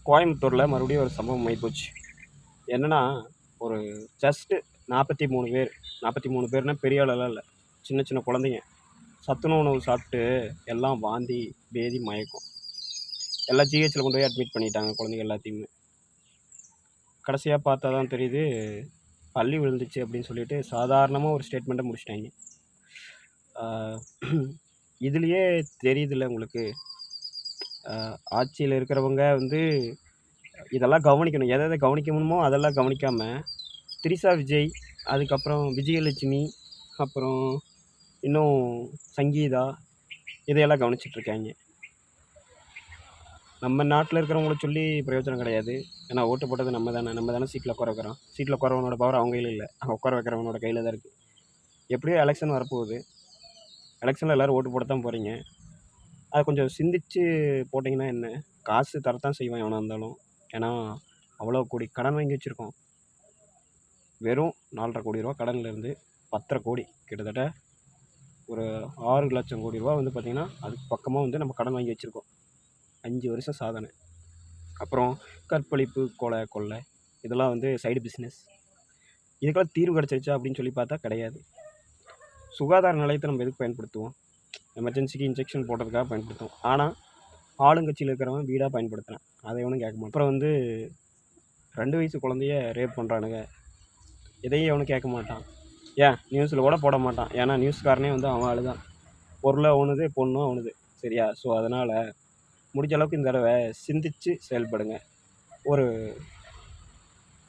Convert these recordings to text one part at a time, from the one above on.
கோயம்புத்தூரில் மறுபடியும் ஒரு சம்பவம் ஆகிப்போச்சு. என்னன்னா, ஒரு ஜஸ்ட்டு 43 பேர் 43 பேர்னா பெரிய ஆளெல்லாம் இல்லை, சின்ன சின்ன குழந்தைங்க சத்துணவு உணவு சாப்பிட்டு எல்லாம் வாந்தி, பேதி, மயக்கம். எல்லாம் ஜிஹெச்சில் கொண்டு போய் அட்மிட் பண்ணிட்டாங்க குழந்தைங்க எல்லாத்தையுமே. கடைசியாக பார்த்தா தான் தெரியுது பள்ளி விழுந்துச்சு அப்படின்னு சொல்லிட்டு சாதாரணமாக ஒரு ஸ்டேட்மெண்ட்டை முடிச்சிட்டாங்க. இதுலேயே தெரியுதுல்ல உங்களுக்கு, ஆட்சியில் இருக்கிறவங்க வந்து இதெல்லாம் கவனிக்கணும். எதை கவனிக்கணுமோ அதெல்லாம் கவனிக்காமல் திரிஷா விஜய், அதுக்கப்புறம் விஜயலட்சுமி, அப்புறம் இன்னும் சங்கீதா, இதையெல்லாம் கவனிச்சிட்ருக்காங்க. நம்ம நாட்டில் இருக்கிறவங்கள சொல்லி பிரயோஜனம் கிடையாது. ஏன்னா ஓட்டு போட்டது நம்ம தானே சீட்டில் உட்கார வைக்கிறோம். சீட்டில் உட்காரவனோட பவர் அவங்க கையில் இல்லை, உட்கார வைக்கிறவனோட கையில் தான் இருக்குது. எப்படியோ எலெக்ஷன் வரப்போகுது, எலெக்ஷனில் எல்லோரும் ஓட்டு போட தான் போகிறீங்க. அதை கொஞ்சம் சிந்திச்சு போட்டிங்கன்னா என்ன, காசு தரத்தான் செய்வான் எவனாக இருந்தாலும். ஏன்னா அவ்வளோ கோடி கடன் வாங்கி வச்சுருக்கோம். வெறும் 4.5 கோடி ரூபா கடன்லேருந்து 10.5 கோடி, கிட்டத்தட்ட ஒரு 6 லட்சம் கோடி ரூபா வந்து பார்த்திங்கன்னா அதுக்கு பக்கமாக வந்து நம்ம கடன் வாங்கி வச்சுருக்கோம். 5 வருஷம் சாதனை. அப்புறம் கற்பழிப்பு, கொள்ளை இதெல்லாம் வந்து சைடு பிஸ்னஸ். இதுக்கெல்லாம் தீர்வு கிடச்சிருச்சா அப்படின்னு சொல்லி பார்த்தா கிடையாது. சுகாதார நிலையத்தை நம்ம எதுக்கு பயன்படுத்துவோம்? எமர்ஜென்சிக்கு இன்ஜெக்ஷன் போடுறதுக்காக பயன்படுத்துவோம். ஆனால் ஆளுங்கட்சியில் இருக்கிறவன் வீடாக பயன்படுத்துகிறேன், அதை எவனும் கேட்க மாட்டான். அப்புறம் வந்து 2 வயசு குழந்தைய ரேப் பண்ணுறானுங்க, இதையும் எவனும் கேட்க மாட்டான். ஏன் நியூஸில் கூட போட மாட்டான், ஏன்னா நியூஸ்காரனே வந்து அவன் ஆளு தான். பொருளை அவனுது, பொண்ணும் அவனுது, சரியா? ஸோ அதனால் முடிஞ்ச அளவுக்கு இந்த தடவை சிந்திச்சு செயல்படுங்க. ஒரு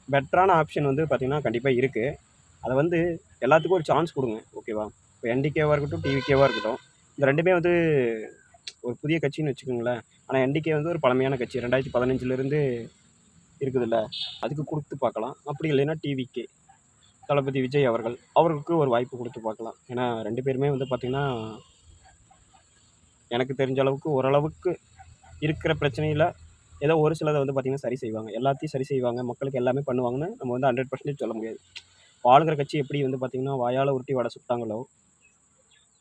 பெட்டரான ஆப்ஷன் வந்து பார்த்திங்கன்னா கண்டிப்பாக இருக்குது. அதை வந்து எல்லாத்துக்கும் ஒரு சான்ஸ் கொடுங்க, ஓகேவா? இப்போ என்டிகேவாக இருக்கட்டும், டிவிகேவாக இருக்கட்டும், இந்த ரெண்டுமே வந்து ஒரு புதிய கட்சின்னு வச்சுக்கோங்களேன். ஆனால் என்டிகே வந்து ஒரு பழமையான கட்சி, 2015 இருக்குதுல்ல, அதுக்கு கொடுத்து பார்க்கலாம். அப்படி இல்லைன்னா டிவிகே, தளபதி விஜய் அவருக்கு ஒரு வாய்ப்பு கொடுத்து பார்க்கலாம். ஏன்னா 2 பேருமே வந்து பார்த்திங்கன்னா எனக்கு தெரிஞ்ச அளவுக்கு ஓரளவுக்கு இருக்கிற பிரச்சனையில் ஏதோ ஒரு சிலதை வந்து பார்த்திங்கன்னா சரி செய்வாங்க. எல்லாத்தையும் சரி செய்வாங்க, மக்களுக்கு எல்லாமே பண்ணுவாங்கன்னு நம்ம வந்து 100% சொல்ல முடியாது. ஆளுங்கிற கட்சி எப்படி வந்து பார்த்திங்கன்னா வாயால் உருட்டி வடை சுட்டாங்களோ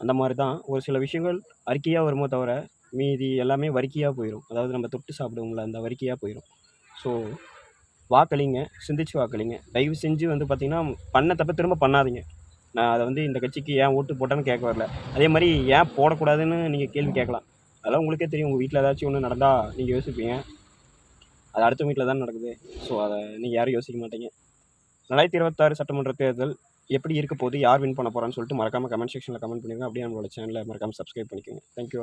அந்த மாதிரி தான் ஒரு சில விஷயங்கள் அறிக்கையாக வருமோ தவிர மீதி எல்லாமே வரிக்கையாக போயிடும். அதாவது நம்ம தொட்டு சாப்பிடுவோம்ல, அந்த வரிக்கையாக போயிடும். ஸோ வாக்களிங்க, சிந்திச்சு வாக்களிங்க. தயவு செஞ்சு வந்து பார்த்திங்கன்னா பண்ண தப்ப திரும்ப பண்ணாதீங்க. நான் அதை வந்து இந்த கட்சிக்கு ஏன் ஓட்டு போட்டேன்னு கேட்க வரல. அதே மாதிரி ஏன் போடக்கூடாதுன்னு நீங்கள் கேள்வி கேட்கலாம். அதெல்லாம் உங்களுக்கே தெரியும். உங்கள் வீட்டில் ஏதாச்சும் ஒன்று நடந்தால் நீங்கள் யோசிப்பீங்க, அது அடுத்த வீட்டில் தான் நடக்குது. ஸோ அதை நீங்கள் யாரும் யோசிக்க மாட்டீங்க. 2026 சட்டமன்ற தேர்தல் எப்படி இருக்க போகுது, யார் வின் பண்ண போகிறான்னு சொல்லிட்டு மறக்காமல் கமெண்ட் செக்ஷனில் கமெண்ட் பண்ணிடுங்க. அப்படியே நம்மளோட சேனலை மறக்காமல் சப்ஸ்கிரைப் பண்ணிக்கோங்க. தேங்க்யூ.